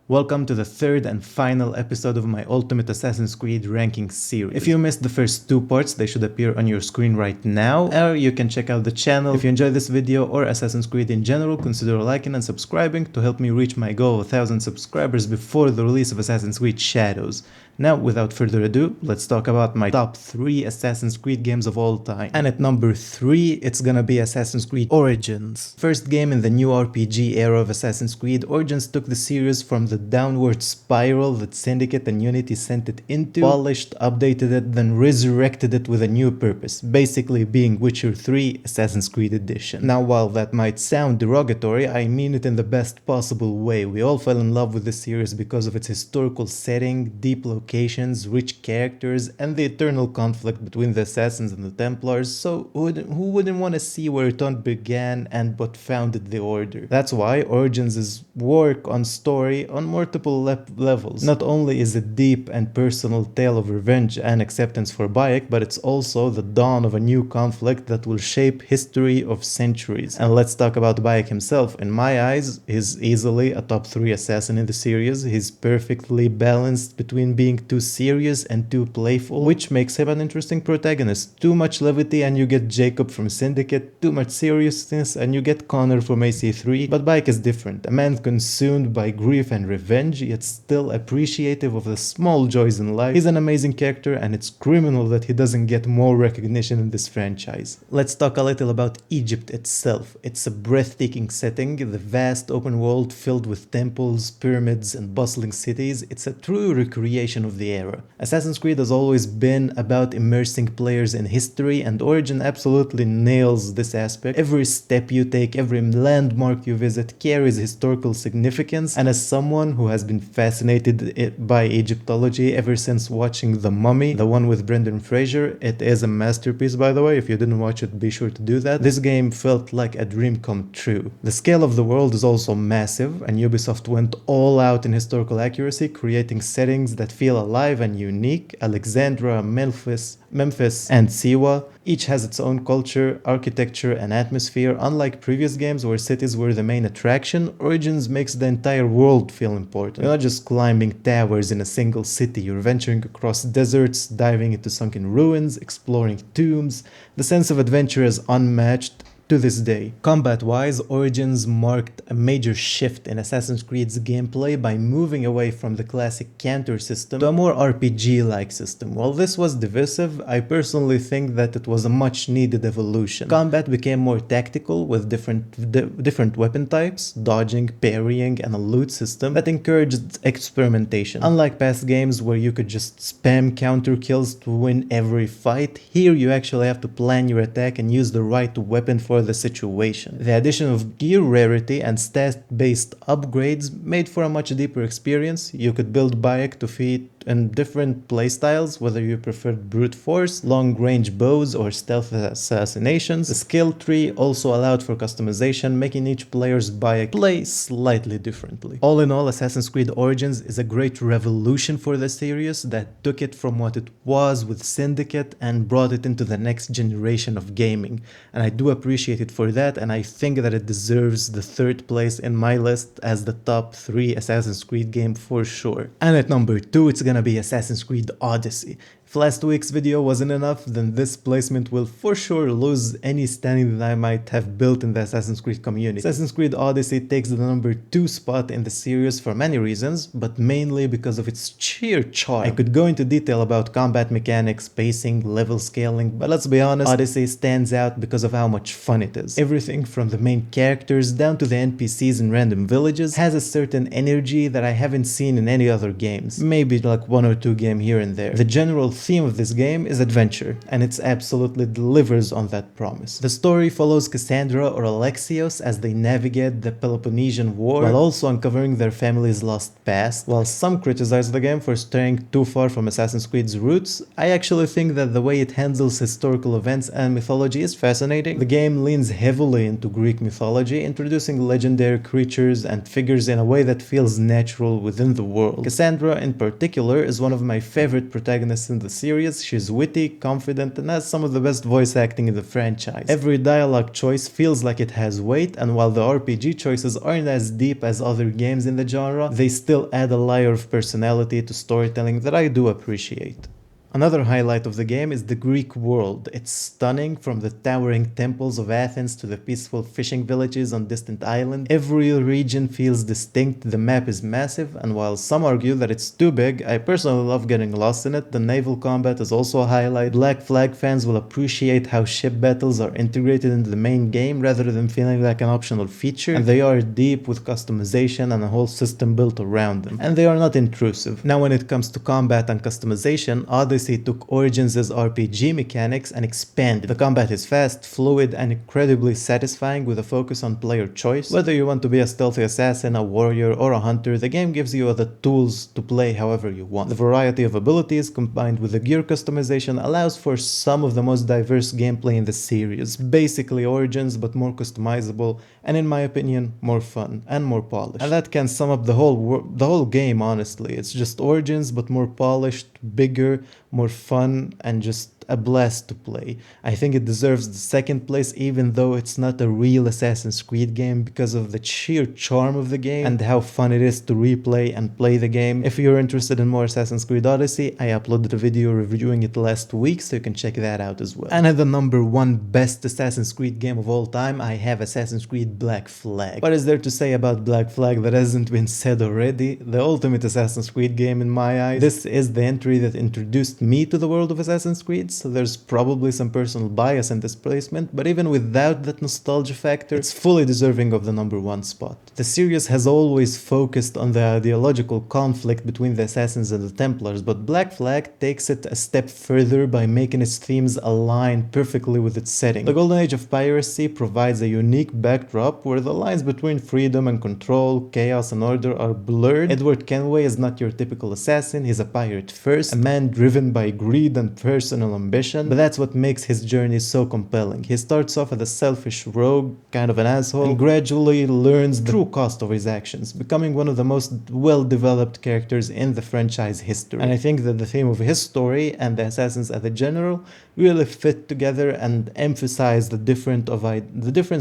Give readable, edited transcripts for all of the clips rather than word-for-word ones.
Welcome to the third and final episode of my Ultimate Assassin's Creed ranking series. If you missed the first two parts, they should appear on your screen right now, or you can check out the channel. If you enjoyed this video or Assassin's Creed in general, consider liking and subscribing to help me reach my goal of 1000 subscribers before the release of Assassin's Creed Shadows. Now, without further ado, let's talk about my top 3 Assassin's Creed games of all time. And at number 3, it's gonna be Assassin's Creed Origins. First game in the new RPG era of Assassin's Creed, Origins took the series from the downward spiral that Syndicate and Unity sent it into, polished, updated it, then resurrected it with a new purpose, basically being Witcher 3 Assassin's Creed Edition. Now, while that might sound derogatory, I mean it in the best possible way. We all fell in love with this series because of its historical setting, deep locations, rich characters, and the eternal conflict between the Assassins and the Templars, so who wouldn't want to see where it all began and what founded the Order? That's why Origins' work on story on multiple levels. Not only is it deep and personal tale of revenge and acceptance for Bayek, but it's also the dawn of a new conflict that will shape history of centuries. And let's talk about Bayek himself. In my eyes, he's easily a top 3 assassin in the series. He's perfectly balanced between being too serious and too playful, which makes him an interesting protagonist. Too much levity and you get Jacob from Syndicate, too much seriousness and you get Connor from AC3, but Bayek is different. A man consumed by grief and revenge, yet still appreciative of the small joys in life. He's an amazing character and it's criminal that he doesn't get more recognition in this franchise. Let's talk a little about Egypt itself. It's a breathtaking setting, the vast open world filled with temples, pyramids and bustling cities. It's a true recreation of the era. Assassin's Creed has always been about immersing players in history, and Origin absolutely nails this aspect. Every step you take, every landmark you visit carries historical significance, and as someone who has been fascinated by Egyptology ever since watching The Mummy, the one with Brendan Fraser, it is a masterpiece by the way. If you didn't watch it, be sure to do that. This game felt like a dream come true. The scale of the world is also massive, and Ubisoft went all out in historical accuracy, creating settings that feel alive and unique. Alexandria, Memphis, and Siwa each has its own culture, architecture, and atmosphere. Unlike previous games where cities were the main attraction, Origins makes the entire world feel important. You're not just climbing towers in a single city, you're venturing across deserts, diving into sunken ruins, exploring tombs. The sense of adventure is unmatched to this day. Combat-wise, Origins marked a major shift in Assassin's Creed's gameplay by moving away from the classic counter system to a more RPG-like system. While this was divisive, I personally think that it was a much-needed evolution. Combat became more tactical with different weapon types, dodging, parrying, and a loot system that encouraged experimentation. Unlike past games where you could just spam counter kills to win every fight, here you actually have to plan your attack and use the right weapon for the situation. The addition of gear rarity and stat-based upgrades made for a much deeper experience. You could build Bayek to fit in different playstyles, whether you preferred brute force, long-range bows, or stealth assassinations. The skill tree also allowed for customization, making each player's Bayek play slightly differently. All in all, Assassin's Creed Origins is a great revolution for the series that took it from what it was with Syndicate and brought it into the next generation of gaming. And I do appreciate it for that, and I think that it deserves the third place in my list as the top 3 Assassin's Creed game for sure. And at number 2, it's gonna be Assassin's Creed Odyssey. If last week's video wasn't enough, then this placement will for sure lose any standing that I might have built in the Assassin's Creed community. Assassin's Creed Odyssey takes the number 2 spot in the series for many reasons, but mainly because of its sheer charm. I could go into detail about combat mechanics, pacing, level scaling, but let's be honest, Odyssey stands out because of how much fun it is. Everything from the main characters down to the NPCs in random villages has a certain energy that I haven't seen in any other games. Maybe like 1 or 2 games here and there. The general theme of this game is adventure, and it absolutely delivers on that promise. The story follows Cassandra or Alexios as they navigate the Peloponnesian War while also uncovering their family's lost past. While some criticize the game for straying too far from Assassin's Creed's roots, I actually think that the way it handles historical events and mythology is fascinating. The game leans heavily into Greek mythology, introducing legendary creatures and figures in a way that feels natural within the world. Cassandra in particular is one of my favorite protagonists in the series. She's witty, confident, and has some of the best voice acting in the franchise. Every dialogue choice feels like it has weight, and while the RPG choices aren't as deep as other games in the genre, they still add a layer of personality to storytelling that I do appreciate. Another highlight of the game is the Greek world. It's stunning, from the towering temples of Athens to the peaceful fishing villages on distant islands. Every region feels distinct, the map is massive, and while some argue that it's too big, I personally love getting lost in it. The naval combat is also a highlight. Black Flag fans will appreciate how ship battles are integrated into the main game rather than feeling like an optional feature, and they are deep with customization and a whole system built around them, and they are not intrusive. Now when it comes to combat and customization, Odyssey took Origins' RPG mechanics and expanded. The combat is fast, fluid, and incredibly satisfying with a focus on player choice. Whether you want to be a stealthy assassin, a warrior, or a hunter, the game gives you the tools to play however you want. The variety of abilities combined with the gear customization allows for some of the most diverse gameplay in the series. Basically Origins, but more customizable, and in my opinion, more fun and more polished. And that can sum up the whole game, honestly. It's just Origins, but more polished, bigger, more fun, and just a blast to play. I think it deserves the second place, even though it's not a real Assassin's Creed game, because of the sheer charm of the game and how fun it is to replay and play the game. If you're interested in more Assassin's Creed Odyssey, I uploaded a video reviewing it last week, so you can check that out as well. And at the number 1 best Assassin's Creed game of all time, I have Assassin's Creed Black Flag. What is there to say about Black Flag that hasn't been said already? The ultimate Assassin's Creed game in my eyes. This is the entry that introduced me to the world of Assassin's Creed, so there's probably some personal bias in this placement, but even without that nostalgia factor, it's fully deserving of the number 1 spot. The series has always focused on the ideological conflict between the Assassins and the Templars, but Black Flag takes it a step further by making its themes align perfectly with its setting. The Golden Age of Piracy provides a unique backdrop where the lines between freedom and control, chaos and order are blurred. Edward Kenway is not your typical assassin, he's a pirate first, a man driven by greed and personal ambition, but that's what makes his journey so compelling. He starts off as a selfish rogue, kind of an asshole, and gradually learns the true cost of his actions, becoming one of the most well-developed characters in the franchise history. And I think that the theme of his story and the assassins as a general really fit together and emphasize the different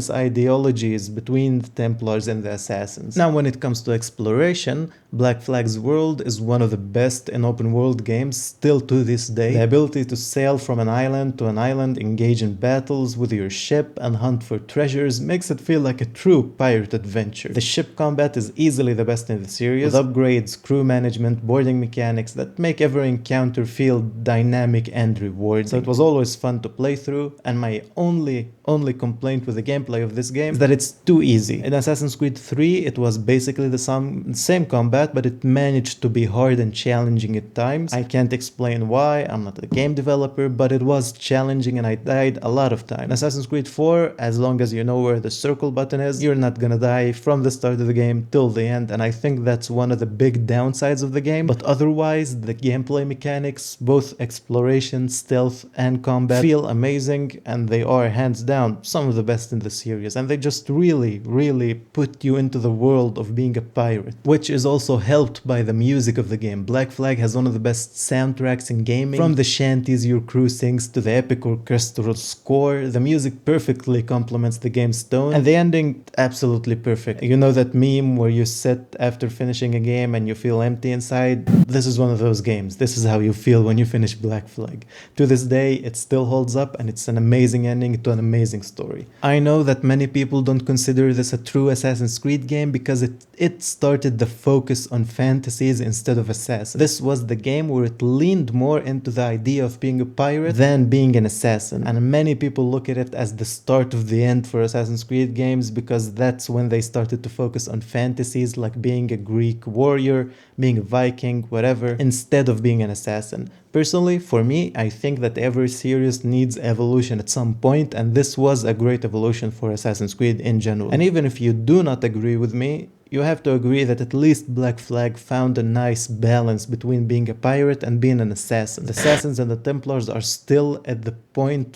ideologies between the Templars and the assassins. Now when it comes to exploration, Black Flag's world is one of the best in open world games still to this day. The ability to sail from an island to an island, engage in battles with your ship, and hunt for treasures makes it feel like a true pirate adventure. The ship combat is easily the best in the series, with upgrades, crew management, boarding mechanics that make every encounter feel dynamic and rewarding. So it was always fun to play through, and my only complaint with the gameplay of this game is that it's too easy. In Assassin's Creed 3 it was basically the same combat, but it managed to be hard and challenging at times. I can't explain why, I'm not a game developer, but it was challenging and I died a lot of times. In Assassin's Creed 4, as long as you know where the circle button is, you're not gonna die from the start of the game till the end, and I think that's one of the big downsides of the game. But otherwise, the gameplay mechanics, both exploration, stealth, and combat, feel amazing, and they are hands down some of the best in the series, and they just really put you into the world of being a pirate, which is also helped by the music of the game. Black Flag has one of the best soundtracks in gaming. From the shanties your crew sings to the epic orchestral score, the music perfectly complements the game's tone, and the ending absolutely perfect. You know that meme where you sit after finishing a game and you feel empty inside? This is one of those games. This is how you feel when you finish Black Flag. To this day, it still holds up, and it's an amazing ending to an amazing story. I know that many people don't consider this a true Assassin's Creed game because it started the focus on fantasies instead of assassins. This was the game where it leaned more into the idea of being a pirate than being an assassin, and many people look at it as the start of the end for Assassin's Creed games because that's when they started to focus on fantasies like being a Greek warrior, being a Viking, whatever, instead of being an assassin. Personally, for me, I think that every series needs evolution at some point, and this was a great evolution for Assassin's Creed in general. And even if you do not agree with me, you have to agree that at least Black Flag found a nice balance between being a pirate and being an assassin. The assassins and the Templars are still at the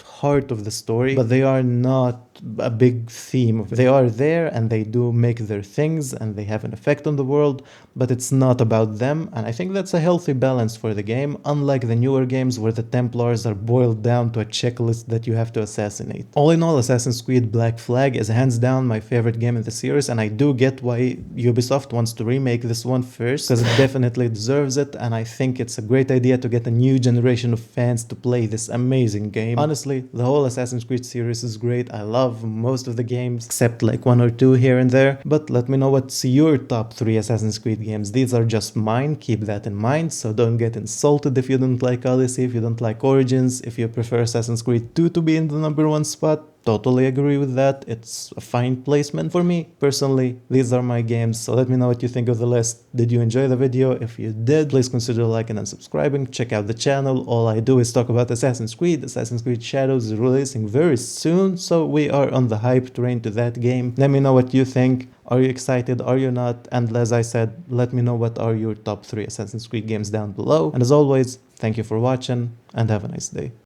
heart of the story, but they are not a big theme. They are there and they do make their things and they have an effect on the world, but it's not about them, and I think that's a healthy balance for the game, unlike the newer games where the Templars are boiled down to a checklist that you have to assassinate. All in all, Assassin's Creed Black Flag is hands down my favorite game in the series, and I do get why Ubisoft wants to remake this one first, because it definitely deserves it, and I think it's a great idea to get a new generation of fans to play this amazing game. Honestly, the whole Assassin's Creed series is great. I love most of the games, except like one or two here and there, but let me know what's your top 3 Assassin's Creed games. These are just mine, keep that in mind, so don't get insulted if you don't like Odyssey, if you don't like Origins, if you prefer Assassin's Creed 2 to be in the #1 spot. Totally agree with that. It's a fine placement. For me, personally, these are my games, so let me know what you think of the list. Did you enjoy the video? If you did, please consider liking and subscribing. Check out the channel. All I do is talk about Assassin's Creed. Assassin's Creed Shadows is releasing very soon, so we are on the hype train to that game. Let me know what you think. Are you excited? Are you not? And as I said, let me know what are your top 3 Assassin's Creed games down below. And as always, thank you for watching and have a nice day.